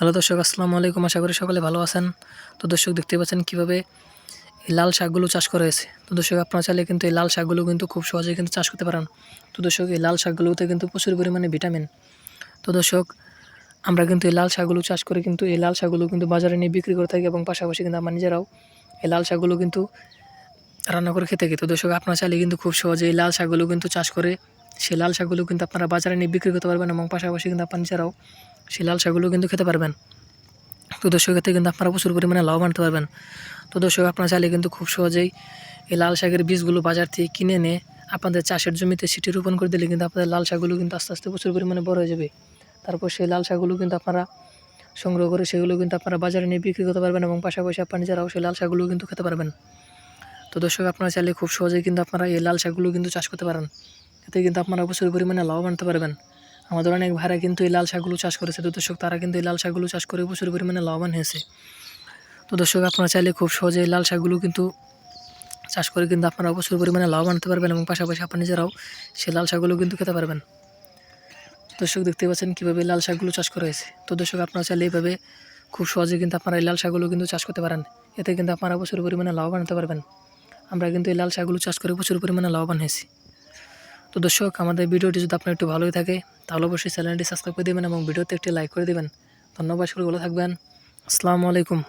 Hello দর্শক, আসসালামু আলাইকুম। আশা করি সকলে ভালো আছেন। তো দর্শক, দেখতে পাচ্ছেন কীভাবে এই লাল শাকগুলো চাষ করা হয়েছে। তো দর্শক, আপনারা চাইলে কিন্তু এই লাল শাকগুলো কিন্তু খুব সহজেই কিন্তু চাষ করতে পারেন। তো দর্শক, এই লাল শাকগুলোতে কিন্তু প্রচুর পরিমাণে ভিটামিন। তো দর্শক, আমরা কিন্তু এই লাল শাকগুলো চাষ করে কিন্তু এই লাল শাকগুলো কিন্তু বাজারে নিয়ে বিক্রি করে থাকি, এবং পাশাপাশি কিন্তু আমরা নিজেরাও এই লাল শাকগুলো কিন্তু রান্না করে খেতে থাকি। তো দর্শক, আপনারা চাইলে কিন্তু খুব সহজে এই লাল শাকগুলো কিন্তু চাষ করে সেই লাল শাকগুলো কিন্তু আপনারা বাজারে নিয়ে বিক্রি করতে পারবেন, এবং পাশাপাশি কিন্তু আপনারা নিজেরাও সেই লাল শাকগুলো কিন্তু খেতে পারবেন। তো দর্শক, এতে কিন্তু আপনারা প্রচুর পরিমাণে লাভবান হতে পারবেন। তো দর্শক, আপনারা চাইলে কিন্তু খুব সহজেই এই লাল শাকের বীজগুলো বাজার থেকে কিনে এনে আপনাদের চাষের জমিতে ছিটিয়ে রোপণ করে দিলে কিন্তু আপনাদের লাল শাকগুলো কিন্তু আস্তে আস্তে প্রচুর পরিমাণে বড় হয়ে যাবে। তারপর সেই লাল শাকগুলো কিন্তু আপনারা সংগ্রহ করে সেগুলো কিন্তু আপনারা বাজারে নিয়ে বিক্রি করতে পারবেন, এবং পাশাপাশি আপনারা নিজেরাও সেই লাল শাকগুলো কিন্তু খেতে পারবেন। তো দর্শক, আপনারা চাইলে খুব সহজেই কিন্তু আপনারা এই লাল শাকগুলো কিন্তু চাষ করতে পারেন। এতে কিন্তু আপনারা প্রচুর পরিমাণে লাভবান হতে পারবেন। আমাদের অনেক ভাইরা কিন্তু এই লাল শাকগুলো চাষ করেছে। তো দর্শক, তারা কিন্তু এই লাল শাকগুলো চাষ করে প্রচুর পরিমাণে লাভবান হয়েছে। তো দর্শক, আপনারা চাইলে খুব সহজে এই লাল শাকগুলো কিন্তু চাষ করে কিন্তু আপনারা প্রচুর পরিমাণে লাভবান হতে পারবেন, এবং পাশাপাশি আপনারা নিজেরাও সেই লাল শাকগুলো কিন্তু খেতে পারবেন। দর্শক, দেখতে পাচ্ছেন কীভাবে লাল শাকগুলো চাষ করা হয়েছে। তো দর্শক, আপনারা চাইলে এইভাবে খুব সহজে কিন্তু আপনারা এই লাল শাকগুলো কিন্তু চাষ করতে পারেন। এতে কিন্তু আপনারা প্রচুর পরিমাণে লাভবান হতে পারবেন। আমরা কিন্তু এই লাল শাকগুলো চাষ করে প্রচুর পরিমাণে লাভবান হয়েছি। তো দর্শক, আমাদের ভিডিওটি যদি আপনার একটু ভালোই থাকে তাহলে অবশ্যই চ্যানেলটি সাবস্ক্রাইব করে দেবেন, এবং ভিডিওতে একটি লাইক করে দেবেন। ধন্যবাদ, সকলে ভালো থাকবেন। আসসালামু আলাইকুম।